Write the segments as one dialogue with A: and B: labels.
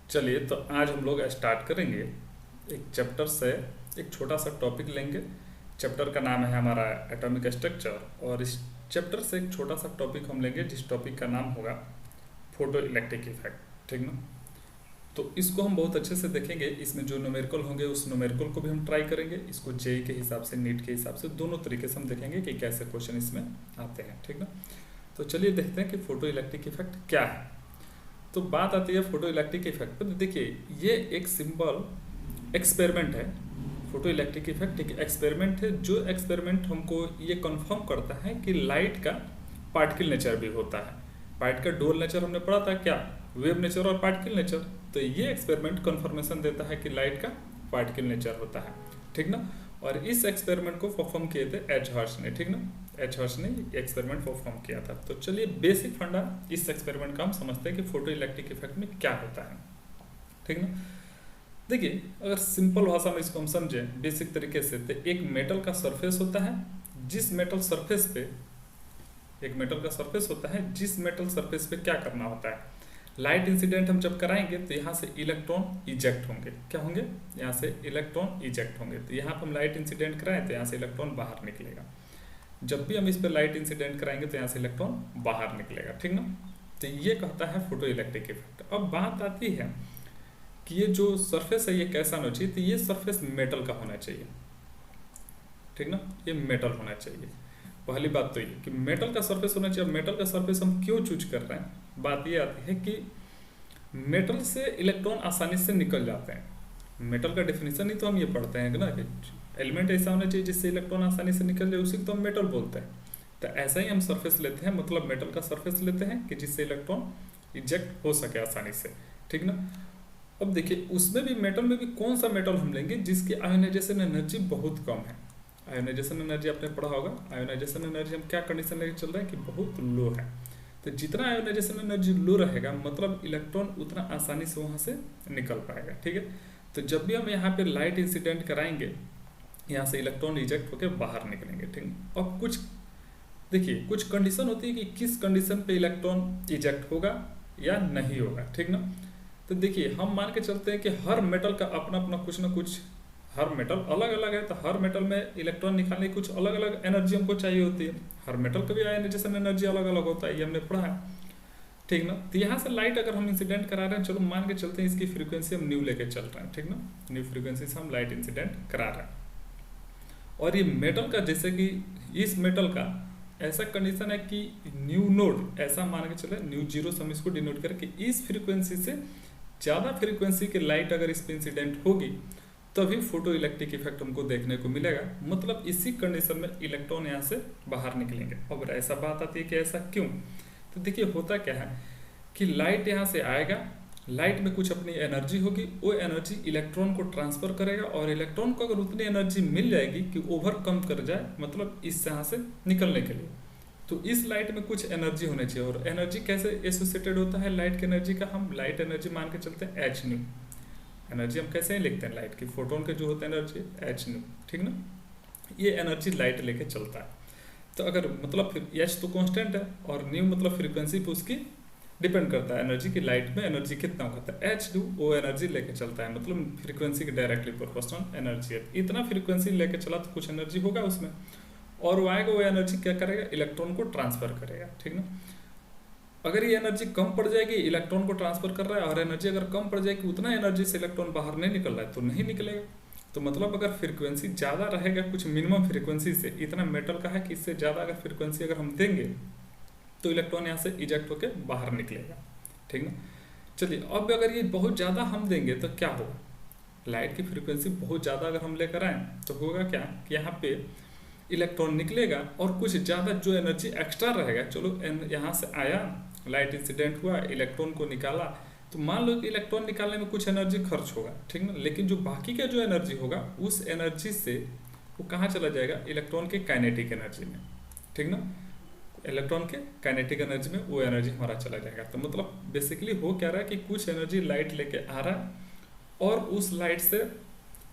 A: चलिए तो आज हम लोग स्टार्ट करेंगे एक चैप्टर से। एक छोटा सा टॉपिक लेंगे। चैप्टर का नाम है हमारा एटॉमिक स्ट्रक्चर, और इस चैप्टर से एक छोटा सा टॉपिक हम लेंगे जिस टॉपिक का नाम होगा फोटो इलेक्ट्रिक इफेक्ट। ठीक ना। तो इसको हम बहुत अच्छे से देखेंगे। इसमें जो न्यूमेरिकल होंगे उस न्यूमेरिकल को भी हम ट्राई करेंगे। इसको जेई के हिसाब से, नीट के हिसाब से, दोनों तरीके से हम देखेंगे कि कैसे क्वेश्चन इसमें आते हैं। ठीक ना। तो चलिए देखते हैं कि फोटो इलेक्ट्रिक इफेक्ट क्या है। तो बात आती है फोटो इलेक्ट्रिक इफेक्ट पर। देखिए ये एक सिंपल एक्सपेरिमेंट है। फोटो इलेक्ट्रिक इफेक्ट एक एक्सपेरिमेंट है, जो एक्सपेरिमेंट हमको ये कंफर्म करता है कि लाइट का पार्टिकल नेचर भी होता है। लाइट का डोल नेचर हमने पढ़ा था क्या, वेव नेचर और पार्टिकल नेचर। तो ये एक्सपेरिमेंट कंफर्मेशन देता है कि लाइट का पार्टिकल नेचर होता है। ठीक ना। और इस एक्सपेरिमेंट को परफॉर्म किए थे एच हर्श ने। ठीक ना। एच हर्श ने एक्सपेरिमेंट परफॉर्म किया था। तो चलिए बेसिक फंडा इस एक्सपेरिमेंट का हम समझते हैं कि फोटो इलेक्ट्रिक इफेक्ट में क्या होता है। ठीक ना। देखिए अगर सिंपल भाषा में इसको हम समझें बेसिक तरीके से, तो एक मेटल का सरफेस होता है, जिस मेटल सरफेस पे एक मेटल का सरफेस होता है, जिस मेटल सरफेस पे क्या करना होता है, लाइट इंसिडेंट हम जब कराएंगे तो यहाँ से इलेक्ट्रॉन इजेक्ट होंगे। क्या होंगे, यहाँ से इलेक्ट्रॉन इजेक्ट होंगे। तो यहाँ पर हम लाइट इंसिडेंट कराएं तो यहाँ से इलेक्ट्रॉन बाहर निकलेगा। जब भी हम इस पर लाइट इंसिडेंट कराएंगे तो यहाँ से इलेक्ट्रॉन बाहर निकलेगा। ठीक ना। तो ये कहता है फोटो इलेक्ट्रिक इफेक्ट। अब बात आती है कि ये जो सरफेस है ये कैसा होना चाहिए। तो ये सरफेस मेटल का होना चाहिए। ठीक ना। ये मेटल होना चाहिए। पहली बात तो ये कि मेटल का सरफेस होना चाहिए। मेटल का सरफेस हम क्यों चूज कर रहे हैं, बात ये आती है कि मेटल से इलेक्ट्रॉन आसानी से निकल जाते हैं। मेटल का डेफिनेशन ही तो हम ये पढ़ते हैं ना कि एलिमेंट ऐसा होना चाहिए जिससे इलेक्ट्रॉन आसानी से निकल जाए, उसी को तो हम मेटल बोलते हैं। तो ऐसा ही हम सरफेस लेते हैं, मतलब मेटल का सरफेस लेते हैं कि जिससे इलेक्ट्रॉन इजेक्ट हो सके आसानी से। ठीक ना। अब देखिए उसमें भी, मेटल में भी कौन सा मेटल हम लेंगे जिसकी आयोनाइजेशन एनर्जी बहुत कम है। आयोनाइजेशन एनर्जी आपने पढ़ा होगा। आयोनाइजेशन एनर्जी हम क्या कंडीशन लेके चल रहे हैं कि बहुत लो है। तो जितना आयोनाइजेशन एनर्जी लो रहेगा मतलब इलेक्ट्रॉन उतना आसानी से वहाँ से निकल पाएगा। ठीक है। तो जब भी हम यहाँ पे लाइट इंसिडेंट कराएंगे यहाँ से इलेक्ट्रॉन रिजेक्ट होकर बाहर निकलेंगे। ठीक। अब कुछ देखिए कुछ कंडीशन होती है कि किस कंडीशन पे इलेक्ट्रॉन इजेक्ट होगा या नहीं होगा। ठीक ना। तो देखिए हम मान के चलते हैं कि हर मेटल का अपना अपना कुछ ना कुछ, हर मेटल अलग अलग है। तो हर मेटल में इलेक्ट्रॉन निकालने की कुछ अलग अलग एनर्जी हमको चाहिए होती है। हर मेटल का भी आयनाइजेशन एनर्जी अलग अलग होता है, ये हमने पढ़ा है। ठीक ना। तो यहाँ से लाइट अगर हम इंसिडेंट करा रहे हैं, चलो मान के चलते हैं इसकी फ्रीक्वेंसी हम न्यू लेके चल रहे हैं। ठीक ना। न्यू फ्रीक्वेंसी से हम लाइट इंसिडेंट करा रहे हैं। और ये मेटल का, जैसे कि इस मेटल का ऐसा कंडीशन है कि न्यू नोड, ऐसा मान के चले न्यू जीरो से हम इसको डिनोट करें कि इस फ्रीक्वेंसी से ज़्यादा फ्रीक्वेंसी की लाइट अगर इस पर इंसिडेंट होगी तभी फोटो इलेक्ट्रिक इफेक्ट हमको देखने को मिलेगा। मतलब इसी कंडीशन में इलेक्ट्रॉन यहाँ से बाहर निकलेंगे। अब ऐसा बात आती है कि ऐसा क्यों। तो देखिए होता क्या है कि लाइट यहाँ से आएगा, लाइट में कुछ अपनी एनर्जी होगी, वो एनर्जी इलेक्ट्रॉन को ट्रांसफर करेगा, और इलेक्ट्रॉन को अगर उतनी एनर्जी मिल जाएगी कि ओवरकम कर जाए, मतलब इस यहाँ से निकलने के लिए, तो इस लाइट में कुछ एनर्जी होनी चाहिए। और एनर्जी कैसे एसोसिएटेड होता है लाइट की एनर्जी का, हम लाइट एनर्जी मान के चलते हैं एच न्यू। एनर्जी हम कैसे ही लिखते हैं लाइट की, फोटोन के जो होते हैं एनर्जी एच न्यू। ठीक ना। ये एनर्जी लाइट लेके चलता है। तो अगर मतलब एच तो कांस्टेंट है और न्यू मतलब फ्रीक्वेंसी पे उसकी डिपेंड करता है एनर्जी की, लाइट में एनर्जी कितना होता है। एच न्यू वो एनर्जी लेके चलता है, मतलब फ्रीक्वेंसी के डायरेक्टली प्रोपोर्शनल एनर्जी है। इतना फ्रीक्वेंसी लेके चला तो कुछ एनर्जी होगा उसमें, और वो आएगा, वो एनर्जी क्या करेगा, इलेक्ट्रॉन को ट्रांसफर करेगा। ठीक ना। अगर ये एनर्जी कम पड़ जाएगी, इलेक्ट्रॉन को ट्रांसफर कर रहा है, और एनर्जी अगर कम पड़ जाएगी, उतना एनर्जी से इलेक्ट्रॉन बाहर नहीं निकल रहा है तो नहीं निकलेगा। तो मतलब अगर फ्रीक्वेंसी ज़्यादा रहेगा, कुछ मिनिमम फ्रीक्वेंसी से, इतना मेटल का है कि इससे ज़्यादा अगर फ्रीक्वेंसी अगर हम देंगे तो इलेक्ट्रॉन यहाँ से इजेक्ट होकर बाहर निकलेगा। ठीक ना। चलिए अब अगर ये बहुत ज़्यादा हम देंगे तो क्या होगा, लाइट की फ्रीक्वेंसी बहुत ज़्यादा अगर हम लेकर आए तो होगा क्या कि यहाँ पे इलेक्ट्रॉन निकलेगा, और कुछ ज़्यादा जो एनर्जी एक्स्ट्रा रहेगा, चलो यहाँ से आया, लाइट इंसिडेंट हुआ, इलेक्ट्रॉन को निकाला, तो मान लो कि इलेक्ट्रॉन निकालने में कुछ एनर्जी खर्च होगा। ठीक ना। लेकिन जो बाकी का जो एनर्जी होगा उस एनर्जी से वो कहाँ चला जाएगा, इलेक्ट्रॉन के काइनेटिक एनर्जी में। ठीक ना। इलेक्ट्रॉन के काइनेटिक एनर्जी में वो एनर्जी हमारा चला जाएगा। तो मतलब बेसिकली हो क्या रहा है कि कुछ एनर्जी लाइट लेके आ रहा है, और उस लाइट से,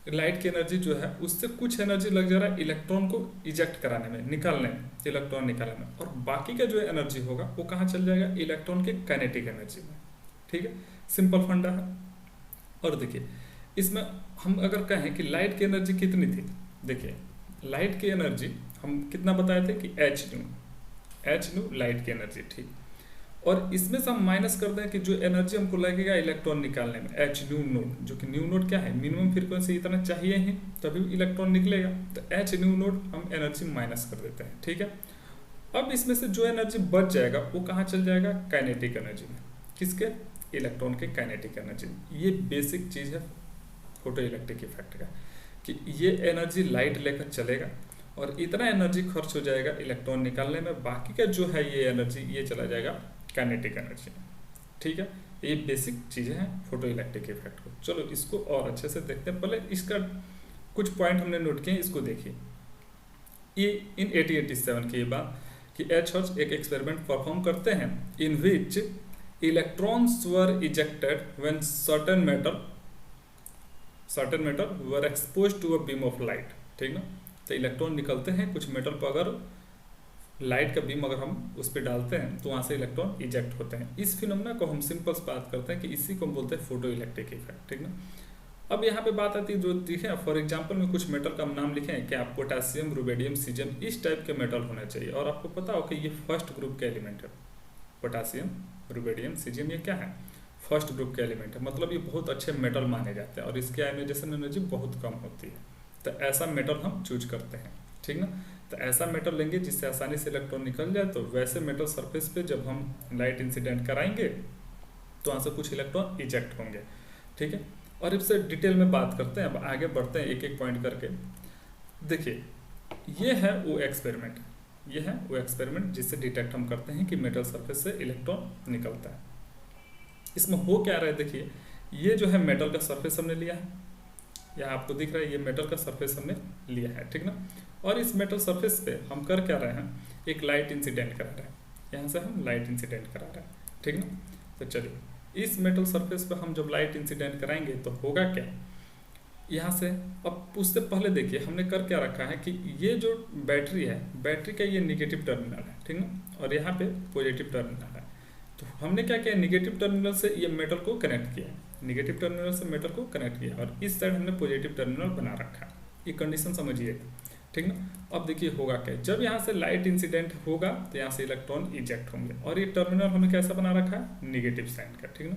A: लाइट की एनर्जी जो है उससे कुछ एनर्जी लग जा रहा है इलेक्ट्रॉन को इजेक्ट कराने में, निकालने में, इलेक्ट्रॉन निकालने में, और बाकी का जो एनर्जी होगा वो कहाँ चल जाएगा, इलेक्ट्रॉन के काइनेटिक एनर्जी में। ठीक है। सिंपल फंडा है। और देखिए इसमें हम अगर कहें कि लाइट की एनर्जी कितनी थी, देखिए लाइट की एनर्जी हम कितना बताए थे कि एच न्यू लाइट की एनर्जी, ठीक। और इसमें से हम माइनस कर दें कि जो एनर्जी हमको लगेगा इलेक्ट्रॉन निकालने में, एच न्यू नोट, जो कि न्यू नोट क्या है, मिनिमम फ्रीक्वेंसी इतना चाहिए ही तभी इलेक्ट्रॉन निकलेगा, तो एच न्यू नोट हम एनर्जी माइनस कर देते हैं, ठीक है। अब इसमें से जो एनर्जी बच जाएगा वो कहाँ चल जाएगा, काइनेटिक एनर्जी में, किसके, इलेक्ट्रॉन के काइनेटिक एनर्जी में। ये बेसिक चीज़ है फोटो इलेक्ट्रिक इफेक्ट का, कि ये एनर्जी लाइट लेकर चलेगा और इतना एनर्जी खर्च हो जाएगा इलेक्ट्रॉन निकालने में, बाकी का जो है ये एनर्जी ये चला जाएगा काइनेटिक एनर्जी में, ठीक है। ये बेसिक चीज़ें हैं फोटो इलेक्ट्रिक इफेक्ट को। चलो इसको और अच्छे से देखते हैं। पहले इसका कुछ पॉइंट हमने नोट किए, इसको देखिए। ये इन 1887 की ये बात कि एच हर्ट्ज एक एक्सपेरिमेंट परफॉर्म करते हैं in which electrons were ejected when certain metal were expose to a beam of light, ठीक ना। तो इलेक्ट्रॉन निकलते हैं कुछ मेटल पर, अगर लाइट का बीम अगर हम उस पर डालते हैं तो वहाँ से इलेक्ट्रॉन इजेक्ट होते हैं। इस फिनोमेना को हम सिंपल बात करते हैं कि इसी को हम बोलते हैं फोटो इलेक्ट्रिक इफेक्ट, ठीक ना। अब यहाँ पे बात आती है जो दिखे, फॉर एग्जांपल में कुछ मेटल का नाम लिखें कि आप पोटेशियम, रुबेडियम, सीजियम, इस टाइप के मेटल होने चाहिए, और आपको पता हो कि ये फर्स्ट ग्रुप के एलिमेंट है। पोटेशियम, रुबेडियम, सीजियम ये क्या है, फर्स्ट ग्रुप के एलिमेंट है, मतलब ये बहुत अच्छे मेटल माने जाते हैं और इसकी आयोनाइजेशन एनर्जी बहुत कम होती है। तो ऐसा मेटल हम चूज करते हैं, ठीक ना। तो ऐसा मेटल लेंगे जिससे आसानी से इलेक्ट्रॉन निकल जाए। तो वैसे मेटल सरफेस पे जब हम लाइट इंसिडेंट कराएंगे तो वहाँ से कुछ इलेक्ट्रॉन इजेक्ट होंगे, ठीक है। और इससे डिटेल में बात करते हैं, अब आगे बढ़ते हैं एक एक पॉइंट करके। देखिए ये है वो एक्सपेरिमेंट, ये है वो एक्सपेरिमेंट जिससे डिटेक्ट हम करते हैं कि मेटल सरफेस से इलेक्ट्रॉन निकलता है। इसमें हो क्या रहा है, देखिए ये जो है मेटल का सरफेस हमने लिया है, यहाँ आपको दिख रहा है ये मेटल का सरफेस हमने लिया है, ठीक ना। और इस मेटल सरफेस पे हम कर क्या रहे हैं, एक लाइट इंसिडेंट करा रहे हैं, यहाँ से हम लाइट इंसिडेंट करा रहे हैं, ठीक ना। तो चलिए इस मेटल सरफेस पे हम जब लाइट इंसिडेंट कराएंगे तो होगा क्या, यहाँ से। अब उससे पहले देखिए हमने कर क्या रखा है कि ये जो बैटरी है, बैटरी का ये निगेटिव टर्मिनल है, ठीक ना, और यहाँ पे पॉजिटिव टर्मिनल है। तो हमने क्या किया, निगेटिव टर्मिनल से ये मेटल को कनेक्ट किया, निगेटिव टर्मिनल से मेटल को कनेक्ट किया, और इस साइड हमने पॉजिटिव टर्मिनल बना रखा है। ये कंडीशन समझिएगा, ठीक ना। अब देखिए होगा क्या, जब यहाँ से लाइट इंसिडेंट होगा तो यहाँ से इलेक्ट्रॉन इजेक्ट होंगे, और ये टर्मिनल हमने कैसा बना रखा है, निगेटिव साइन का, ठीक ना।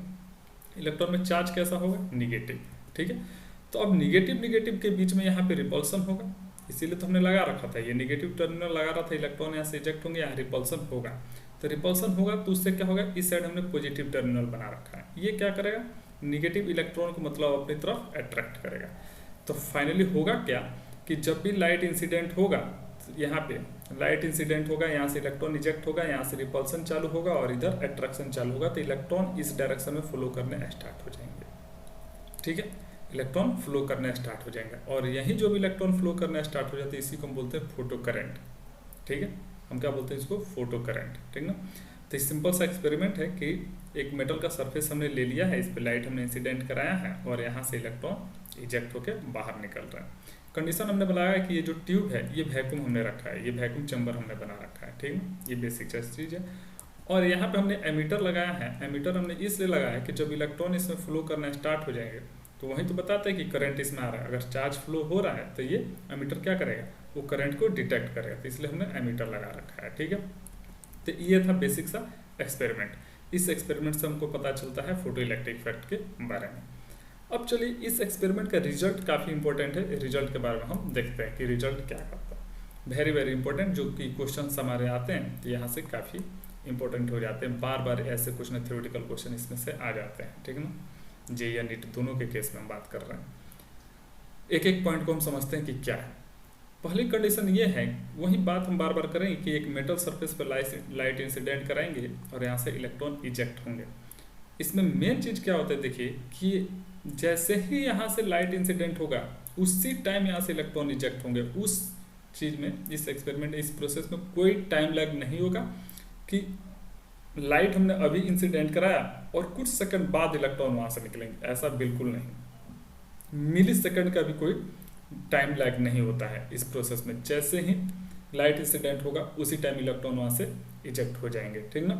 A: इलेक्ट्रॉन में चार्ज कैसा होगा, निगेटिव, ठीक है। तो अब निगेटिव के बीच में यहाँ पे रिपल्सन होगा, इसीलिए तो हमने लगा रखा था, ये निगेटिव टर्मिनल लगा रहा था, इलेक्ट्रॉन यहाँ से इजेक्ट होंगे, यहाँ रिपल्सन होगा। तो रिपल्सन होगा तो उससे क्या होगा, इस साइड हमने पॉजिटिव टर्मिनल बना रखा है, ये क्या करेगा, निगेटिव इलेक्ट्रॉन को मतलब अपनी तरफ अट्रैक्ट करेगा। तो फाइनली होगा क्या कि जब भी लाइट इंसिडेंट होगा, यहाँ पे लाइट इंसिडेंट होगा, यहाँ से इलेक्ट्रॉन इजेक्ट होगा, यहाँ से रिपल्सन चालू होगा और इधर अट्रैक्शन चालू होगा, तो इलेक्ट्रॉन इस डायरेक्शन में फ्लो करने स्टार्ट हो जाएंगे, ठीक है। इलेक्ट्रॉन फ्लो करने स्टार्ट हो जाएंगे, और यही जो भी इलेक्ट्रॉन फ्लो करना स्टार्ट हो जाते हैं इसी को हम बोलते हैं फोटो करंट, ठीक है। हम क्या बोलते हैं इसको, फोटो करंट, ठीक ना। तो सिंपल सा एक्सपेरिमेंट है कि एक मेटल का सरफेस हमने ले लिया है, इस पर लाइट हमने इंसिडेंट कराया है और यहाँ से इलेक्ट्रॉन इजेक्ट होकर बाहर निकल रहा है। कंडीशन हमने बनाया है कि ये जो ट्यूब है ये वैक्यूम हमने रखा है, ये वैक्यूम चैम्बर हमने बना रखा है, ठीक है। ये बेसिक चीज़ है। और यहाँ पे हमने एमीटर लगाया है, एमीटर हमने इसलिए लगाया है कि जब इलेक्ट्रॉन इसमें फ्लो करना स्टार्ट हो जाएंगे तो वहीं तो बताते हैं कि करंट इसमें आ रहा है, अगर चार्ज फ्लो हो रहा है तो ये एमीटर क्या करेगा, वो करंट को डिटेक्ट करेगा, तो इसलिए हमने एमीटर लगा रखा है, ठीक है। तो ये था बेसिक सा एक्सपेरिमेंट। इस एक्सपेरिमेंट से हमको पता चलता है फोटो इलेक्ट्रिक इफेक्ट के बारे में। अब चलिए इस एक्सपेरिमेंट का रिजल्ट काफ़ी इंपॉर्टेंट है, रिजल्ट के बारे में हम देखते हैं कि रिजल्ट क्या करता है। वेरी वेरी इंपॉर्टेंट, जो कि क्वेश्चन हमारे आते हैं तो यहाँ से काफ़ी इंपॉर्टेंट हो जाते हैं, बार बार ऐसे कुछ ना थ्योरेटिकल क्वेश्चन इसमें से आ जाते हैं, ठीक है ना। जे या नीट दोनों के केस में हम बात कर रहे हैं। एक एक पॉइंट को हम समझते हैं कि क्या है। पहली कंडीशन ये है, वही बात हम बार बार करेंगे कि एक मेटल सरफेस पर लाइट इंसिडेंट कराएंगे और यहाँ से इलेक्ट्रॉन इजेक्ट होंगे। इसमें मेन चीज़ क्या होता है, देखिए कि जैसे ही यहाँ से लाइट इंसिडेंट होगा उसी टाइम यहाँ से इलेक्ट्रॉन इजेक्ट होंगे। उस चीज़ में, इस एक्सपेरिमेंट, इस प्रोसेस में कोई टाइम लैग नहीं होगा कि लाइट हमने अभी इंसिडेंट कराया और कुछ सेकंड बाद इलेक्ट्रॉन वहाँ से निकलेंगे, ऐसा बिल्कुल नहीं। मिली सेकंड का भी कोई टाइम लैग नहीं होता है इस प्रोसेस में। जैसे ही लाइट इंसिडेंट होगा उसी टाइम इलेक्ट्रॉन वहाँ से इजेक्ट हो जाएंगे, ठीक ना।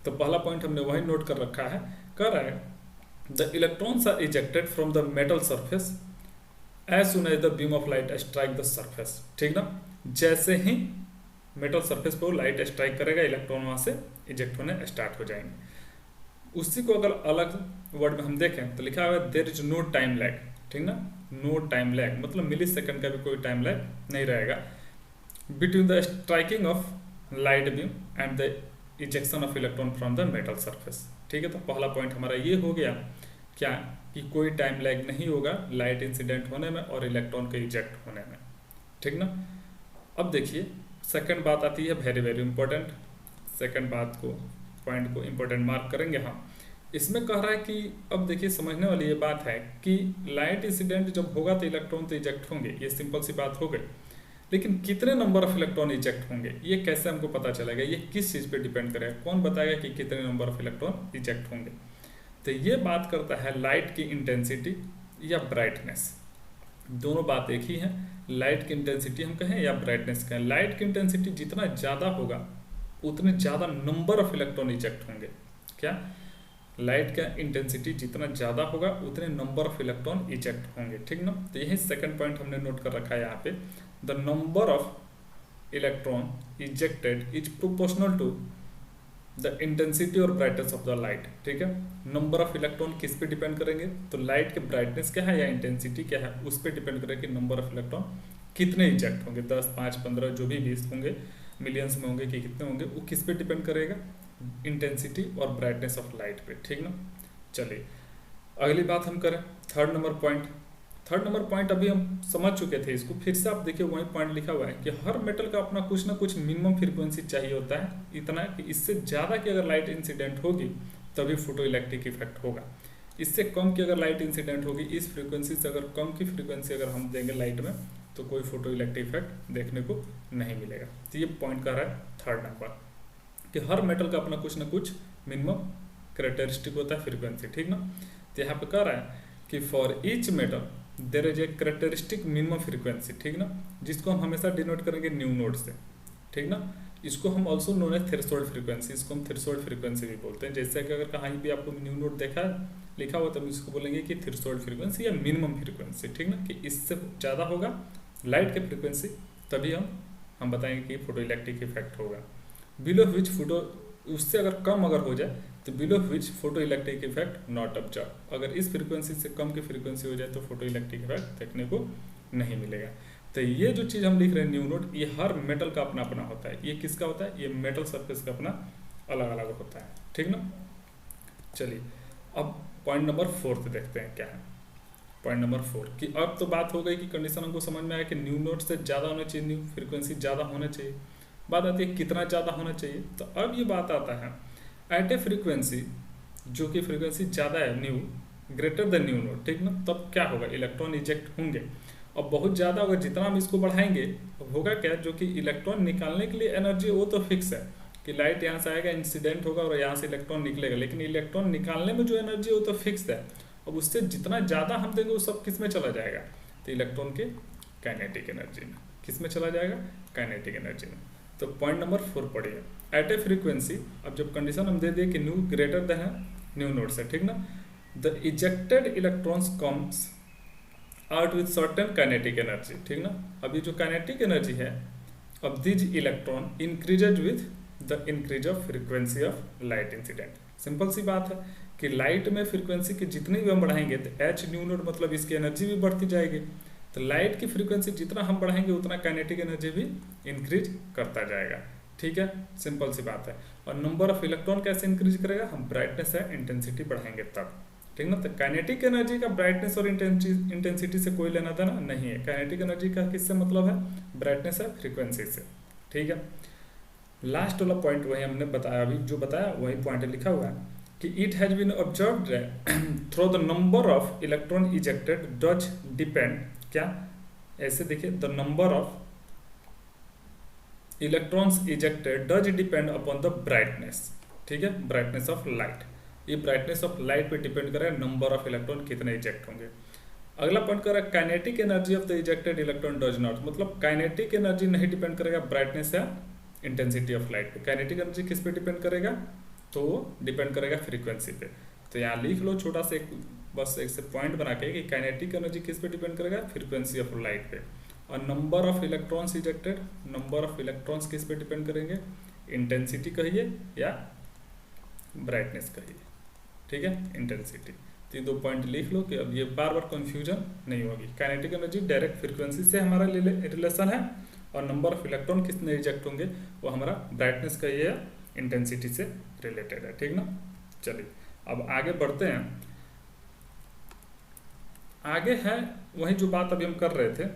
A: तो पहला पॉइंट हमने वही नोट कर रखा है, कह रहा है the electrons are ejected from the metal surface as soon as the beam of light strike the surface. ठीक ना, जैसे ही मेटल सरफेस पर लाइट स्ट्राइक करेगा इलेक्ट्रॉन वहां से इजेक्ट होने स्टार्ट हो जाएंगे। उसी को अगर अलग वर्ड में हम देखें तो लिखा हुआ है there is no time lag. ठीक ना, नो टाइम लैग मतलब मिली सेकेंड का भी कोई टाइम लैग नहीं रहेगा between the striking off light beam and the ejection of electron from the metal surface. ठीक है, तो पहला पॉइंट हमारा ये हो गया क्या कि कोई टाइम लैग नहीं होगा लाइट इंसिडेंट होने में और इलेक्ट्रॉन के इजेक्ट होने में। ठीक ना, अब देखिए सेकंड बात आती है वेरी वेरी इंपॉर्टेंट। सेकंड बात को पॉइंट को इंपॉर्टेंट मार्क करेंगे हम। इसमें कह रहा है कि अब देखिए समझने वाली ये बात है कि लाइट इंसिडेंट जब होगा तो इलेक्ट्रॉन तो इजेक्ट होंगे, ये सिंपल सी बात हो गई। लेकिन कितने नंबर ऑफ इलेक्ट्रॉन इजेक्ट होंगे ये कैसे हमको पता चलेगा, ये किस चीज़ पे डिपेंड करेगा, कौन बताएगा कि कितने नंबर ऑफ इलेक्ट्रॉन इजेक्ट होंगे। तो ये बात करता है लाइट की इंटेंसिटी या ब्राइटनेस। दोनों बात एक ही है, लाइट की इंटेंसिटी हम कहें या ब्राइटनेस कहें। लाइट की इंटेंसिटी जितना ज़्यादा होगा उतने ज़्यादा नंबर ऑफ इलेक्ट्रॉन इजेक्ट होंगे। क्या, लाइट का इंटेंसिटी जितना ज़्यादा होगा उतने नंबर ऑफ इलेक्ट्रॉन इजेक्ट होंगे। ठीक ना, तो यही सेकंड पॉइंट हमने नोट कर रखा है यहाँ पे, the number of electron ejected is proportional to the intensity और ब्राइटनेस ऑफ द लाइट। ठीक है, नंबर ऑफ इलेक्ट्रॉन किस पे डिपेंड करेंगे, तो लाइट के ब्राइटनेस क्या है या इंटेंसिटी क्या है उस पर डिपेंड करेगा कि नंबर ऑफ इलेक्ट्रॉन कितने इजेक्ट होंगे, 10, 5, 15 जो भी 20 होंगे, मिलियंस में होंगे कि कितने होंगे, वो किस पे डिपेंड करेगा, इंटेंसिटी और ब्राइटनेस ऑफ लाइट पे। ठीक ना, चलिए अगली बात हम करें third number point. Third number point अभी हम समझ चुके थे, इसको फिर से आप देखिए वही पॉइंट लिखा हुआ है कि हर मेटल का अपना कुछ ना कुछ मिनिमम फ्रीक्वेंसी चाहिए होता है, इतना कि इससे ज़्यादा की अगर लाइट इंसिडेंट होगी तभी फोटो इलेक्ट्रिक इफेक्ट होगा। इससे कम की अगर लाइट इंसिडेंट होगी, इस फ्रीक्वेंसी से अगर कम की फ्रीक्वेंसी अगर हम देंगे लाइट में तो कोई फोटो इलेक्ट्रिक इफेक्ट देखने को नहीं मिलेगा। तो ये पॉइंट कह रहा है थर्ड नंबर कि हर मेटल का अपना कुछ ना कुछ मिनिमम कैरेक्टरिस्टिक होता है फ्रीक्वेंसी। ठीक ना, तो यहाँ पे कह रहा है कि for each metal there is a characteristic minimum frequency. ठीक ना, जिसको हम हमेशा डिनोट करेंगे न्यू नोड से। ठीक ना, इसको हम also known as threshold frequency, इसको हम थ्रेशोल्ड फ्रीक्वेंसी भी बोलते हैं। जैसे कि अगर कहीं भी आपको न्यू नोड देखा लिखा हुआ तो इसको बोलेंगे कि थ्रेशोल्ड फ्रीक्वेंसी या मिनिमम फ्रीक्वेंसी। ठीक ना, कि इससे ज़्यादा होगा लाइट के फ्रीक्वेंसी तभी हम बताएंगे कि फोटो इलेक्ट्रिक इफेक्ट होगा। बिलो विच फोटो, उससे अगर कम अगर हो जाए तो below which photo electric effect not observe, अगर इस फ्रीक्वेंसी से कम की फ्रीक्वेंसी हो जाए तो फोटो इलेक्ट्रिक इफेक्ट देखने को नहीं मिलेगा। तो ये जो चीज़ हम लिख रहे हैं न्यू नोड, ये हर मेटल का अपना अपना होता है। ये किसका होता है, ये मेटल सरफेस का अपना अलग अलग होता है। ठीक ना, चलिए अब पॉइंट नंबर 4 देखते हैं क्या है। पॉइंट नंबर 4 कि अब तो बात हो गई कि कंडीशन हमको समझ में आया कि न्यू नोड से ज़्यादा होना चाहिए, न्यू फ्रीक्वेंसी ज़्यादा होना चाहिए। बात आती है कितना ज़्यादा होना चाहिए, तो अब ये बात आता है एट ए फ्रीक्वेंसी, जो कि फ्रीक्वेंसी ज़्यादा है new greater then new node. ठीक ना, तब क्या होगा, इलेक्ट्रॉन इजेक्ट होंगे। और बहुत ज़्यादा होगा, जितना हम इसको बढ़ाएंगे होगा क्या, जो कि इलेक्ट्रॉन निकालने के लिए एनर्जी वो तो फिक्स है कि लाइट यहाँ से आएगा, इंसिडेंट होगा और यहाँ से इलेक्ट्रॉन निकलेगा, लेकिन इलेक्ट्रॉन निकालने में जो एनर्जी वो तो फिक्स है। अब उससे जितना ज़्यादा हम देंगे वो सब किस में चला जाएगा, तो इलेक्ट्रॉन के काइनेटिक एनर्जी में। किस में चला जाएगा, काइनेटिक एनर्जी में। तो पॉइंट नंबर 4 पढ़िए, एट ए फ्रीक्वेंसी, अब जब कंडीशन हम दे दिए कि न्यू ग्रेटर देन है न्यू नोड से। ठीक ना, the ejected electrons comes out with certain kinetic energy. ठीक ना, अभी जो काइनेटिक एनर्जी है अब these electron increases with the increase of frequency of light incident. Simple सी बात है कि लाइट में फ्रीक्वेंसी की जितनी भी हम बढ़ाएंगे तो एच न्यू नोड मतलब इसकी एनर्जी भी बढ़ती जाएगी। तो लाइट की फ्रीक्वेंसी जितना हम बढ़ाएंगे उतना काइनेटिक एनर्जी भी इंक्रीज करता जाएगा। ठीक है, सिंपल सी बात है। और नंबर ऑफ इलेक्ट्रॉन कैसे इंक्रीज करेगा, हम ब्राइटनेस है इंटेंसिटी बढ़ाएंगे तब। ठीक ना, तो काइनेटिक एनर्जी का ब्राइटनेस और इंटेंसिटी से कोई लेना देना नहीं है। काइनेटिक एनर्जी का किससे मतलब है, ब्राइटनेस है फ्रीक्वेंसी से। ठीक है, लास्ट वाला पॉइंट वही हमने बताया, अभी जो बताया वही पॉइंट लिखा हुआ है कि it has been observed through the number of electron ejected does depend, क्या ऐसे देखिए, the number of electrons ejected does depend upon the brightness. ठीक है, ब्राइटनेस ऑफ लाइट, ये ब्राइटनेस ऑफ लाइट पे डिपेंड करेगा नंबर ऑफ इलेक्ट्रॉन कितने eject होंगे। अगला पॉइंट कर रहा है kinetic energy of the ejected electron does not, मतलब काइनेटिक एनर्जी नहीं डिपेंड करेगा ब्राइटनेस या इंटेंसिटी ऑफ लाइट पे। काइनेटिक एनर्जी किस पे डिपेंड करेगा, तो डिपेंड करेगा फ्रीक्वेंसी पे। तो यहाँ लिख लो छोटा सा एक, बस एक से पॉइंट बना के कि काइनेटिक एनर्जी किस पे डिपेंड करेगा, फ्रीक्वेंसी ऑफ लाइट पे। और number of electrons ejected, number of electrons किस पे डिपेंड करेंगे, इंटेंसिटी कहिए या ब्राइटनेस कहिए, ठीक है, इंटेंसिटी। तो ये 2 पॉइंट लिख लो कि अब ये बार बार कंफ्यूजन नहीं होगी। काइनेटिक एनर्जी डायरेक्ट फ्रीक्वेंसी से हमारा रिलेशन है, और नंबर ऑफ इलेक्ट्रॉन कितने रिजेक्ट होंगे वो हमारा ब्राइटनेस कहिए या इंटेंसिटी से रिलेटेड है, ठीक ना। चलिए अब आगे बढ़ते हैं। आगे है वही जो बात अभी हम कर रहे थे,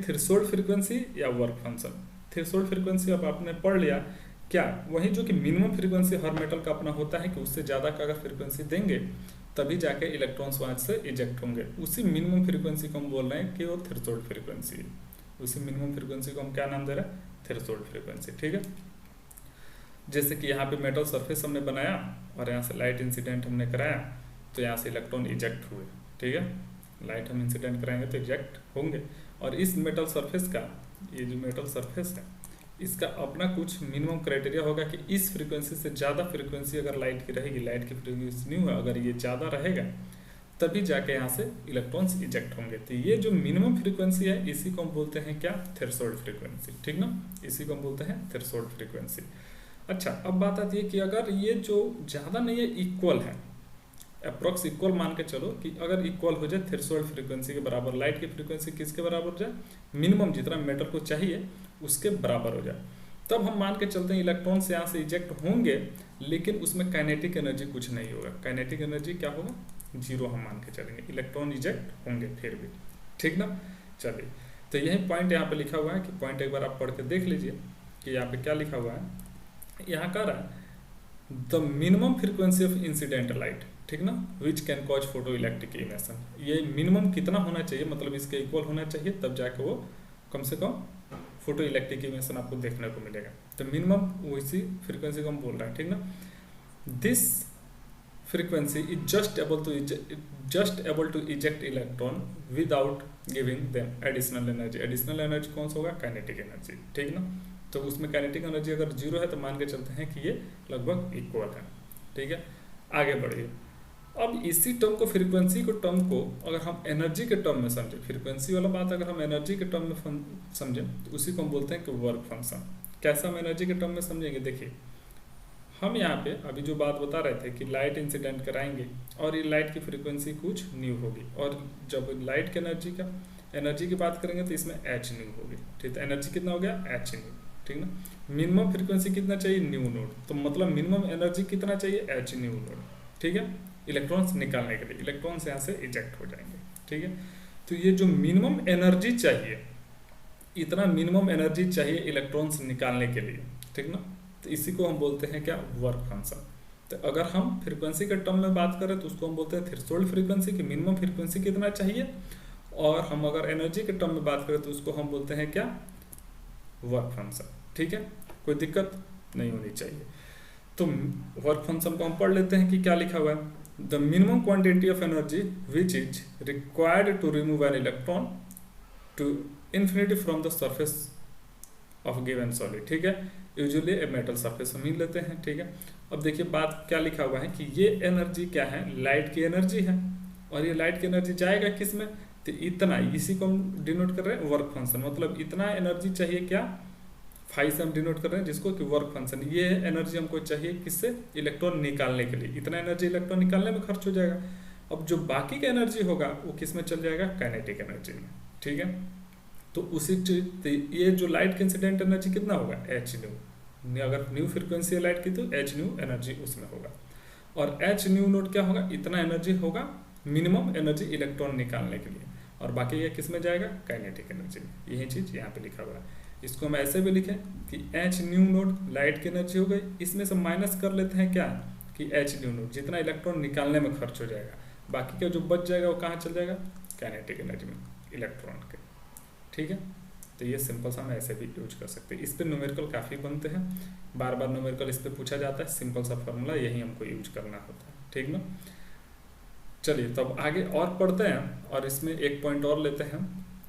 A: थ्रेशोल्ड फ्रीक्वेंसी या वर्क फंक्शन। थ्रेशोल्ड फ्रीक्वेंसी अब आपने पढ़ लिया, क्या वही जो कि मिनिमम फ्रीक्वेंसी हर मेटल का अपना होता है कि उससे ज़्यादा का अगर फ्रीक्वेंसी देंगे तभी जाके इलेक्ट्रॉन्स वहाँ से इजेक्ट होंगे। उसी मिनिमम फ्रीक्वेंसी को हम बोल रहे हैं कि वो थ्रेशोल्ड फ्रीक्वेंसी है। उसी मिनिमम फ्रीक्वेंसी को हम क्या नाम दे रहे हैं, थ्रेशोल्ड फ्रीक्वेंसी, ठीक है। जैसे कि यहाँ पे मेटल सरफेस हमने बनाया और यहाँ से लाइट इंसिडेंट हमने कराया, तो यहाँ से इलेक्ट्रॉन इजेक्ट हुए, ठीक है। लाइट हम इंसिडेंट कराएंगे तो इजेक्ट होंगे। और इस मेटल सरफेस का, ये जो मेटल सरफेस है, इसका अपना कुछ मिनिमम क्राइटेरिया होगा कि इस फ्रीक्वेंसी से ज़्यादा फ्रीक्वेंसी अगर लाइट की रहेगी, लाइट की फ्रीक्वेंसी न्यू है, अगर ये ज़्यादा रहेगा तभी जाके यहाँ से इलेक्ट्रॉन्स इजेक्ट होंगे। तो ये जो मिनिमम फ्रीक्वेंसी है इसी को हम बोलते हैं क्या, थ्रेशोल्ड फ्रीक्वेंसी, ठीक ना। इसी को हम बोलते हैं थ्रेशोल्ड फ्रीक्वेंसी। अच्छा, अब बात आती है कि अगर ये जो ज़्यादा नहीं है, इक्वल है, अप्रोक्स इक्वल मान के चलो कि अगर इक्वल हो जाए थ्रेशोल्ड फ्रीक्वेंसी के बराबर, लाइट की फ्रीक्वेंसी किसके बराबर हो जाए, मिनिमम जितना मेटल को चाहिए उसके बराबर हो जाए, तब हम मान के चलते हैं इलेक्ट्रॉन्स यहाँ से इजेक्ट होंगे, लेकिन उसमें काइनेटिक एनर्जी कुछ नहीं होगा। काइनेटिक एनर्जी क्या होगा, 0 हम मान के चलेंगे, इलेक्ट्रॉन इजेक्ट होंगे फिर भी, ठीक ना। चलिए, तो यही पॉइंट यहाँ पे लिखा हुआ है कि पॉइंट एक बार आप पढ़ के देख लीजिए कि यहाँ पे क्या लिखा हुआ है। यहाँ कह रहा है the minimum frequency of incident light, ठीक ना, which can cause photo electric emission. ये मिनिमम कितना होना चाहिए, मतलब इसके इक्वल होना चाहिए, तब जाके वो कम से कम फोटो इलेक्ट्रिक इमिशन आपको देखने को मिलेगा। तो मिनिमम वैसी फ्रीक्वेंसी को हम बोल रहे हैं, ठीक ना। This frequency is just able to eject electron without giving them additional energy. Additional energy कौन सा होगा, काइनेटिक एनर्जी, ठीक ना। तो उसमें काइनेटिक एनर्जी अगर 0 है तो मान के चलते हैं कि ये लगभग इक्वल है, ठीक है। आगे बढ़िए। अब इसी टर्म को, फ्रीक्वेंसी को टर्म को अगर हम एनर्जी के टर्म में समझें, फ्रीक्वेंसी वाला बात अगर हम एनर्जी के टर्म में समझें तो उसी को हम बोलते हैं कि वर्क फंक्शन। कैसा हम एनर्जी के टर्म में समझेंगे, देखिए हम यहाँ पे अभी जो बात बता रहे थे कि लाइट इंसिडेंट कराएंगे और ये लाइट की फ्रीक्वेंसी कुछ न्यू होगी, और जब लाइट की एनर्जी की बात करेंगे तो इसमें एच न्यू होगी, ठीक है। एनर्जी कितना हो गया, एच न्यू, ठीक ना। मिनिमम फ्रीक्वेंसी कितना चाहिए, न्यू नोड, तो मतलब मिनिमम एनर्जी कितना चाहिए, एच न्यू नोड, ठीक है। इलेक्ट्रॉन्स निकालने के लिए, इलेक्ट्रॉन्स यहाँ से इजेक्ट हो जाएंगे, ठीक है। तो ये जो मिनिमम एनर्जी चाहिए, इतना मिनिमम एनर्जी चाहिए इलेक्ट्रॉन्स निकालने के लिए, ठीक ना। तो इसी को हम बोलते हैं क्या, वर्क फंक्शन। तो अगर हम फ्रीक्वेंसी के टर्म में बात करें तो उसको हम बोलते हैं थ्रेशोल्ड फ्रीक्वेंसी की मिनिमम फ्रीक्वेंसी कितना चाहिए, और हम अगर एनर्जी के टर्म में बात करें तो उसको हम बोलते हैं क्या, वर्क फंक्शन, ठीक है। कोई दिक्कत नहीं होनी चाहिए। तो वर्क फंक्शन को हम पढ़ लेते हैं कि क्या लिखा हुआ है। The minimum quantity of energy which is required to remove an electron to infinity from the surface of given solid, ठीक है। यूजुअली ए मेटल सरफेस हम ही लेते हैं, ठीक है। अब देखिए बात क्या लिखा हुआ है कि ये एनर्जी क्या है, लाइट की एनर्जी है, और ये लाइट की एनर्जी जाएगा किस में, तो इतना, इसी को हम डिनोट कर रहे हैं वर्क फंक्शन, मतलब इतना एनर्जी चाहिए क्या, फाई से हम डिनोट कर रहे हैं जिसको कि वर्क फंक्शन। ये एनर्जी हमको चाहिए किससे, इलेक्ट्रॉन निकालने के लिए, इतना एनर्जी इलेक्ट्रॉन निकालने में खर्च हो जाएगा। अब जो बाकी का एनर्जी होगा वो किस में चल जाएगा, काइनेटिक एनर्जी में, ठीक है। तो उसी ये जो लाइट की इंसिडेंट एनर्जी कितना होगा, एच न्यू, अगर न्यू फ्रीक्वेंसी है लाइट की तो एच न्यू एनर्जी उसमें होगा, और एच न्यू नोट क्या होगा, इतना एनर्जी होगा मिनिमम एनर्जी इलेक्ट्रॉन निकालने के लिए, और बाकी ये किस में जाएगा, काइनेटिक एनर्जी में। यही चीज़ यहाँ पे लिखा हुआ है। इसको हम ऐसे भी लिखें कि एच न्यू नोट लाइट की एनर्जी हो गई, इसमें से माइनस कर लेते हैं क्या, कि एच न्यू नोट जितना इलेक्ट्रॉन निकालने में खर्च हो जाएगा, बाकी का जो बच जाएगा वो कहाँ चल जाएगा, काइनेटिक एनर्जी में, इलेक्ट्रॉन के, ठीक है। तो ये सिंपल सा हम ऐसे भी यूज कर सकते हैं। इस पर न्यूमेरिकल काफ़ी बनते हैं, बार बार न्यूमेरिकल इस पर पूछा जाता है, सिंपल सा फॉर्मूला यही हमको यूज करना होता है, ठीक ना। चलिए तब आगे और पढ़ते हैं, और इसमें एक पॉइंट और लेते हैं,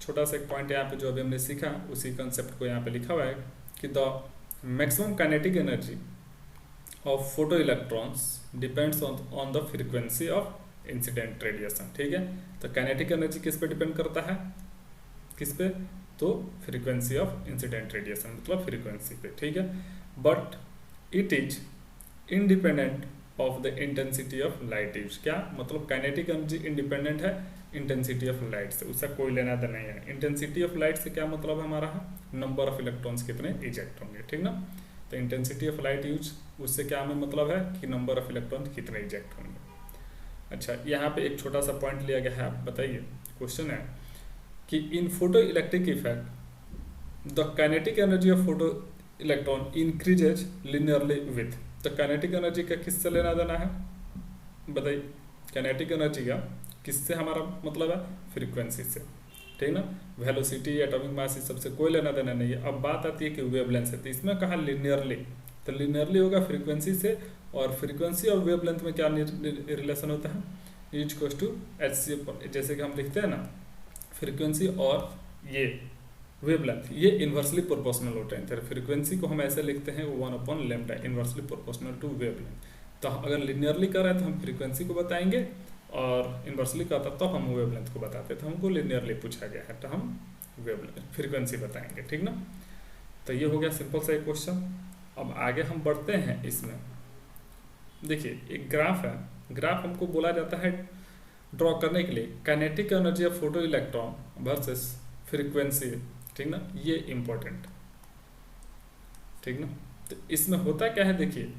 A: छोटा सा एक पॉइंट यहाँ पे जो अभी हमने सीखा उसी कंसेप्ट को यहाँ पे लिखा हुआ है कि the maximum kinetic energy of photo electrons depends on the frequency of incident radiation. ठीक है, तो काइनेटिक एनर्जी किस पे डिपेंड करता है, किस पे, तो फ्रीक्वेंसी ऑफ इंसिडेंट रेडिएशन, मतलब फ्रीक्वेंसी पे। ठीक है, but it is independent of the intensity of light use. क्या मतलब, काइनेटिक एनर्जी इंडिपेंडेंट है इंटेंसिटी ऑफ लाइट से, उसका कोई लेना देना नहीं है। इंटेंसिटी ऑफ लाइट से क्या मतलब हमारा है, नंबर ऑफ इलेक्ट्रॉन्स कितने इजेक्ट होंगे। ठीक ना, तो इंटेंसिटी ऑफ लाइट यूज उससे क्या हमें मतलब है कि नंबर ऑफ इलेक्ट्रॉन कितने इजेक्ट होंगे। अच्छा, यहाँ पे एक छोटा सा पॉइंट लिया गया है, आप बताइए, क्वेश्चन है कि in photo electric effect the kinetic energy of photo electron increases linearly with. तो काइनेटिक एनर्जी का किससे लेना देना है, बताइए, काइनेटिक एनर्जी का किससे हमारा मतलब है, फ्रीक्वेंसी से। ठीक ना, वेलोसिटी, एटॉमिक मास, इस सबसे कोई लेना देना नहीं है। अब बात आती है कि वेवलेंथ से, तो इसमें कहा लिनियरली, तो लिनियरली होगा फ्रीक्वेंसी से, और फ्रीक्वेंसी और वेवलेंथ में क्या रिलेशन होता है, is equal to H C, जैसे कि हम लिखते हैं ना, फ्रीक्वेंसी और ये वेवलेंथ ये इन्वर्सली प्रोपोर्शनल होते हैं। फिर फ्रीक्वेंसी को हम ऐसे लिखते हैं 1/λ, इन्वर्सली प्रोपोर्शनल टू वेवलेंथ। तो अगर लिनियरली कर रहे हैं तो हम फ्रीक्वेंसी को बताएंगे, और इन्वर्सली करता तो हम वेवलेंथ को बताते। तो हमको लिनियरली पूछा गया है तो हम वेवलेंथ फ्रीक्वेंसी बताएंगे। ठीक ना, तो ये हो गया सिंपल सा एक क्वेश्चन। अब आगे हम बढ़ते हैं। इसमें देखिए एक ग्राफ है, ग्राफ हमको बोला जाता है ड्रॉ करने के लिए kinetic energy of photo electron versus frequency. ठीक ना, ये इम्पोर्टेंट। ठीक ना, तो इसमें होता क्या है, देखिए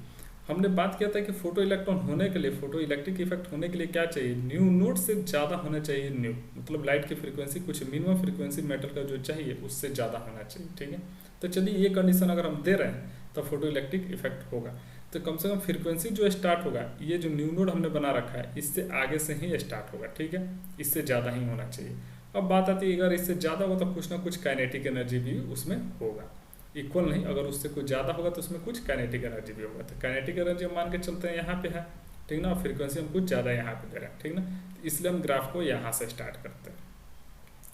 A: हमने बात किया था कि फोटो इलेक्ट्रॉन होने के लिए, फोटो इलेक्ट्रिक इफेक्ट होने के लिए क्या चाहिए, न्यू नोड से ज़्यादा होना चाहिए। न्यू मतलब लाइट की फ्रीक्वेंसी कुछ मिनिमम फ्रीक्वेंसी मेटल का जो चाहिए उससे ज़्यादा होना चाहिए। ठीक है, तो चलिए ये कंडीशन अगर हम दे रहे हैं तो फोटो इलेक्ट्रिक इफेक्ट होगा। तो कम से कम फ्रीक्वेंसी जो स्टार्ट होगा, ये जो न्यू नोड हमने बना रखा है इससे आगे से ही स्टार्ट होगा। ठीक है, इससे ज़्यादा ही होना चाहिए। अब बात आती है अगर इससे ज़्यादा होगा तो कुछ ना कुछ काइनेटिक एनर्जी भी उसमें होगा, इक्वल नहीं, अगर उससे कुछ ज़्यादा होगा तो उसमें कुछ काइनेटिक एनर्जी भी होगा। तो काइनेटिक एनर्जी हम मान के चलते हैं यहाँ पे है। ठीक ना, फ्रीक्वेंसी हम कुछ ज़्यादा यहाँ पे दे रहे हैं। ठीक ना, इसलिए हम ग्राफ को यहाँ से स्टार्ट करते हैं।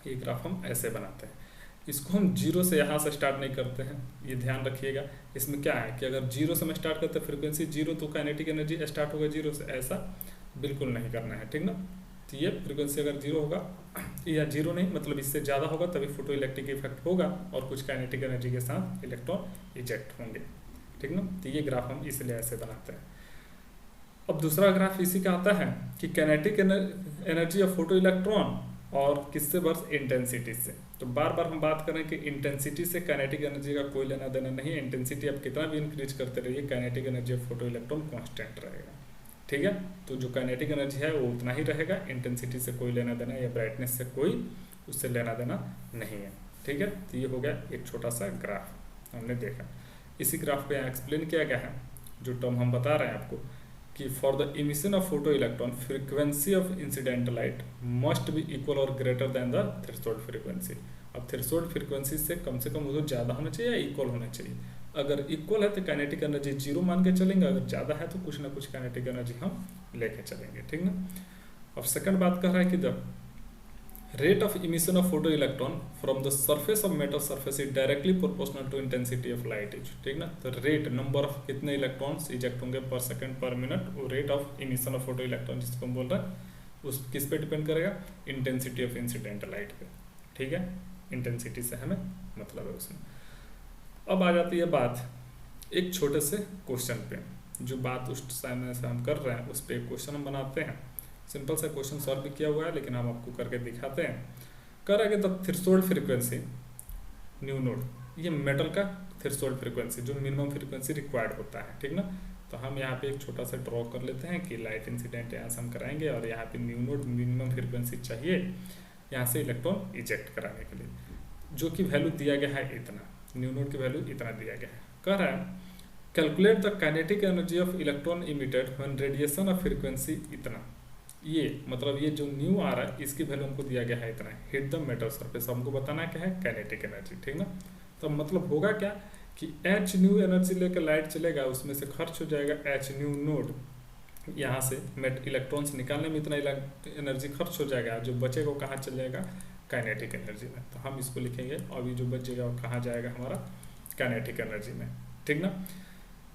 A: ये ग्राफ हम ऐसे बनाते हैं, इसको हम जीरो से यहाँ से स्टार्ट नहीं करते हैं, ये ध्यान रखिएगा। इसमें क्या है कि अगर जीरो से हम स्टार्ट करते हैं फ्रीक्वेंसी जीरो, तो काइनेटिक एनर्जी स्टार्ट होगा जीरो से, ऐसा बिल्कुल नहीं करना है। ठीक ना, तो ये फ्रीक्वेंसी अगर जीरो होगा या जीरो नहीं मतलब इससे ज़्यादा होगा तभी फोटो इलेक्ट्रिक इफेक्ट होगा और कुछ काइनेटिक एनर्जी के साथ इलेक्ट्रॉन इजेक्ट होंगे। ठीक ना, तो ये ग्राफ हम इसलिए ऐसे बनाते हैं। अब दूसरा ग्राफ इसी का आता है कि kinetic energy of photo electron और किससे वर्स इंटेंसिटी से। तो बार बार हम बात करें कि इंटेंसिटी से काइनेटिक एनर्जी का कोई लेना देना नहीं है। इंटेंसिटी आप कितना भी इंक्रीज करते रहिए, kinetic energy of photo electron constant रहेगा। ठीक है, तो जो काइनेटिक एनर्जी है वो उतना ही रहेगा, इंटेंसिटी से कोई लेना देना या ब्राइटनेस से कोई उससे लेना देना नहीं है। ठीक है, तो ये हो गया एक छोटा सा ग्राफ हमने देखा। इसी ग्राफ को यहाँ एक्सप्लेन किया गया है, जो टर्म हम बता रहे हैं आपको कि for the emission of photo electron frequency of incident light must be equal और greater than the threshold frequency. अब थ्रेशोल्ड फ्रीक्वेंसी से कम वो ज़्यादा होना चाहिए या इक्वल होना चाहिए। अगर इक्वल है तो काइनेटिक एनर्जी जीरो मान के चलेंगे, अगर ज़्यादा है तो कुछ ना कुछ काइनेटिक एनर्जी हम लेके चलेंगे। ठीक ना, अब सेकंड बात कर रहा है कि the rate of emission of photo electron from the surface of metal surface is directly proportional to intensity of light is. ठीक ना, तो रेट नंबर ऑफ कितने इलेक्ट्रॉन्स इजेक्ट होंगे पर सेकंड पर मिनट, वो rate of emission of photo electron जिसको हम बोल रहे हैं उस किस पे डिपेंड करेगा, इंटेंसिटी ऑफ इंसिडेंट लाइट पे। ठीक है, इंटेंसिटी से हमें मतलब है उसमें। अब आ जाती है बात एक छोटे से क्वेश्चन पे, जो बात उस समय से हम कर रहे हैं उस पर एक क्वेश्चन हम बनाते हैं। सिंपल सा क्वेश्चन सॉल्व भी किया हुआ है लेकिन हम आपको करके दिखाते हैं। कर आगे the threshold frequency new node, ये मेटल का थ्रेशोल्ड फ्रीक्वेंसी जो मिनिमम फ्रीक्वेंसी रिक्वायर्ड होता है। ठीक ना, तो हम यहाँ पे एक छोटा सा ड्रॉ कर लेते हैं कि लाइट इंसिडेंट यहाँ से हम कराएंगे और यहाँ पे न्यू नोड मिनिमम फ्रीक्वेंसी चाहिए यहाँ से इलेक्ट्रॉन इजेक्ट कराने के लिए, जो कि वैल्यू दिया गया है इतना, न्यू नोड की वैल्यू इतना दिया गया है। कह रहा है calculate the kinetic energy of electron emitted when radiation of frequency इतना। ये मतलब ये जो न्यू आ रहा है इसकी वैल्यू हमको दिया गया है इतना, हिट द मेटल सरफेस, हमको बताना क्या है, काइनेटिक एनर्जी। ठीक ना, तो मतलब होगा क्या कि एच न्यू एनर्जी लेकर लाइट चलेगा, उसमें से खर्च हो जाएगा एच न्यू नोड, यहाँ से इलेक्ट्रॉन्स निकालने में इतना एनर्जी खर्च हो जाएगा, जो बचेगा वो कहाँ चल जाएगा, काइनेटिक एनर्जी में। तो हम इसको लिखेंगे और ये जो बचेगा वो कहाँ जाएगा हमारा, काइनेटिक एनर्जी में। ठीक ना,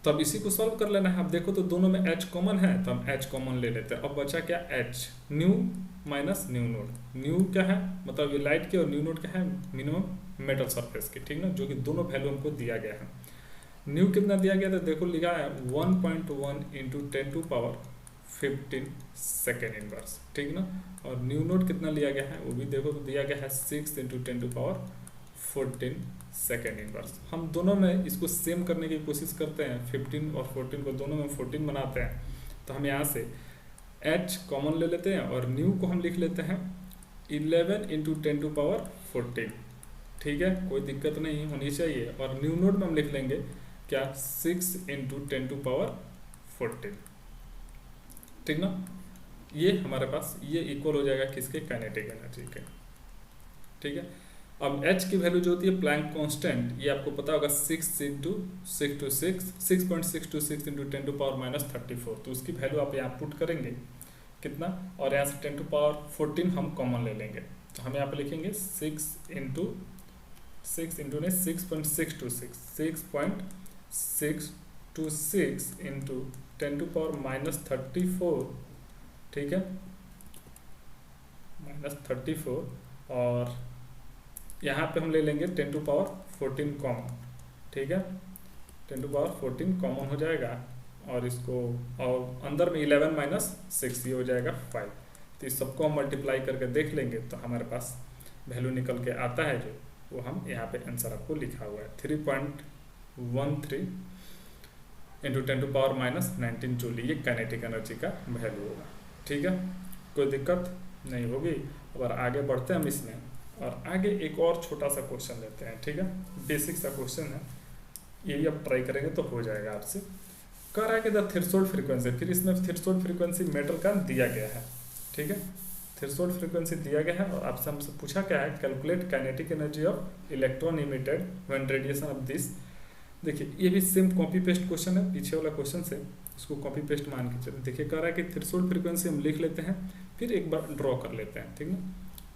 A: तो अब इसी को सॉल्व कर लेना है। अब देखो तो दोनों में h कॉमन है, तो हम h कॉमन ले लेते हैं। अब बचा क्या, h new minus new node. New क्या है, मतलब ये लाइट की, और न्यू नोड क्या है, मिनिमम मेटल सरफेस की, ठीक ना, जो कि दोनों वैल्यू हमको दिया गया है। न्यू कितना दिया गया था, देखो लिखा है 1.1 इंटू 10⁻15 सेकेंड इनवर्स, ठीक ना। और न्यू नोड कितना लिया गया है, वो भी देखो तो दिया गया है 6 इंटू 10⁻14 सेकेंड इनवर्स। हम दोनों में इसको सेम करने की कोशिश करते हैं, 15 और 14 को दोनों में 14 बनाते हैं। तो हम यहाँ से h कॉमन ले लेते हैं और न्यू को हम लिख लेते हैं 11 इंटू 10⁻14, ठीक है, कोई दिक्कत नहीं होनी चाहिए। और न्यू नोड में हम लिख लेंगे क्या, 6 इंटू 10⁻14, ठीक ना। ये हमारे पास ये इक्वल हो जाएगा किसके, काइनेटिक एनर्जी के, ठीक है। अब h की वैल्यू जो होती है प्लैंक कांस्टेंट, ये आपको पता होगा 6 इंटू 6.626 इंटू 10⁻34, तो उसकी वैल्यू आप यहाँ पुट करेंगे कितना, और यहाँ से 10⁻14 हम कॉमन ले लेंगे। तो हम यहाँ पे लिखेंगे 6 इंटू 6.626 इंटू 10⁻34, ठीक है, -34, और यहाँ पे हम ले लेंगे 10⁻14 कॉमन, ठीक है, 10⁻14 कॉमन हो जाएगा, और इसको और अंदर में 11 माइनस 6 ये हो जाएगा 5। तो इस सबको हम मल्टीप्लाई करके देख लेंगे तो हमारे पास वैल्यू निकल के आता है, जो वो हम यहाँ पे आंसर आपको लिखा हुआ है 3.13 इंटू 10⁻19 जूल, ये काइनेटिक एनर्जी का वैल्यू होगा, ठीक है, कोई दिक्कत नहीं होगी। और आगे बढ़ते हैं हम इसमें, और आगे एक और छोटा सा क्वेश्चन लेते हैं, ठीक है, बेसिक सा क्वेश्चन है, यही आप ट्राई करेंगे तो हो जाएगा आपसे। कह रहा है कि द थ्रेशोल्ड फ्रीक्वेंसी, फिर इसमें थ्रेशोल्ड फ्रीक्वेंसी मेटल का दिया गया है, ठीक है, थ्रेशोल्ड फ्रीक्वेंसी दिया गया है, और आपसे हमसे पूछा क्या है, calculate kinetic energy of electron emitted when radiation of this. देखिए ये भी सेम कॉपी पेस्ट क्वेश्चन है पीछे वाला क्वेश्चन से, इसको कॉपी पेस्ट मान के चलिए। देखिए कह रहा है कि थ्रेशोल्ड फ्रीक्वेंसी हम लिख लेते हैं, फिर एक बार ड्रॉ कर लेते हैं, ठीक ना।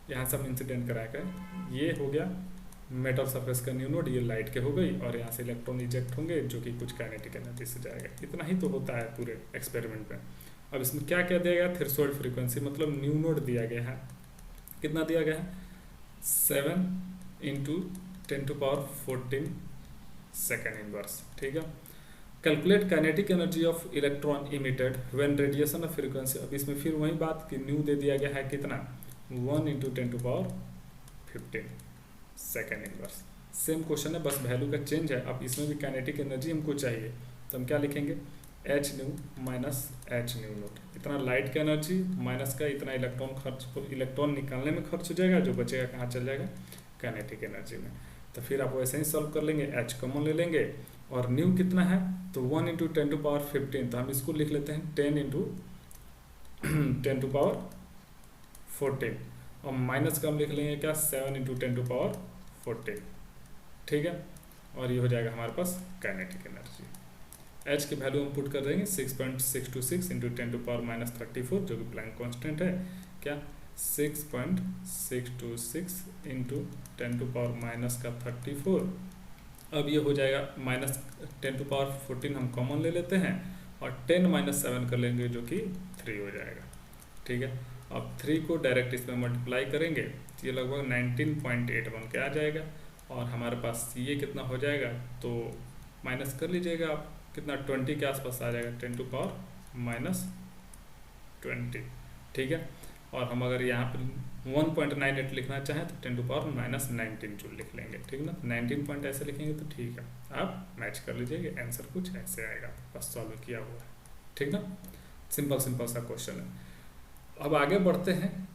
A: यहाँ से हम इंसिडेंट कराएगा, ये हो गया मेटल सरफेस का न्यू नोड, ये लाइट के हो गई, और यहाँ से इलेक्ट्रॉन इजेक्ट होंगे जो कि कुछ काइनेटिक एनर्जी से जाएगा। इतना ही तो होता है पूरे एक्सपेरिमेंट में। अब इसमें क्या क्या दिया गया, थ्रेशोल्ड फ्रीक्वेंसी मतलब न्यू नोड दिया गया है, कितना दिया गया है, 7 इंटू 10⁻14 सेकेंड इनवर्स, ठीक है। Calculate kinetic energy of electron emitted when radiation of frequency. अब इसमें फिर वही बात कि न्यू दे दिया गया है कितना, 1 into 10⁻15 second inverse. Same question है, बस वैल्यू का चेंज है। अब इसमें भी काइनेटिक एनर्जी हमको चाहिए, तो हम क्या लिखेंगे, H new minus H new note, इतना लाइट का एनर्जी माइनस का इतना इलेक्ट्रॉन खर्च, इलेक्ट्रॉन निकालने में खर्च हो जाएगा, जो बचेगा कहाँ चल जाएगा, काइनेटिक एनर्जी में। तो फिर आप वैसे ही सॉल्व कर लेंगे, एच कॉमन ले लेंगे, और न्यू कितना है, तो 1 इंटू 10⁻15, तो हम इसको लिख लेते हैं 10 इंटू 10⁻14, और माइनस का हम लिख लेंगे क्या, 7 इंटू 10⁻14, ठीक है, और ये हो जाएगा हमारे पास काइनेटिक एनर्जी। एच की वैल्यू हम पुट कर देंगे 6.626 इंटू 10⁻34, जो कि प्लैंक कांस्टेंट है, क्या 6.626 इंटू 10⁻34। अब ये हो जाएगा माइनस 10⁻14 हम कॉमन ले लेते हैं, और 10 माइनस 7 कर लेंगे जो कि 3 हो जाएगा, ठीक है। अब 3 को डायरेक्ट इसमें मल्टीप्लाई करेंगे तो ये लगभग 19.81 के आ जाएगा, और हमारे पास ये कितना हो जाएगा, तो माइनस कर लीजिएगा आप, कितना 20 के आसपास आ जाएगा, 10⁻⁻20, ठीक है। और हम अगर यहाँ पर 1.98 लिखना चाहें तो 10⁻⁻19 जूल लिख लेंगे, ठीक ना। 19 पॉइंट ऐसे लिखेंगे तो ठीक है, आप मैच कर लीजिएगा, आंसर कुछ ऐसे आएगा, बस सॉल्व किया हुआ है, ठीक ना। सिंपल सिंपल सा क्वेश्चन है। अब आगे बढ़ते हैं।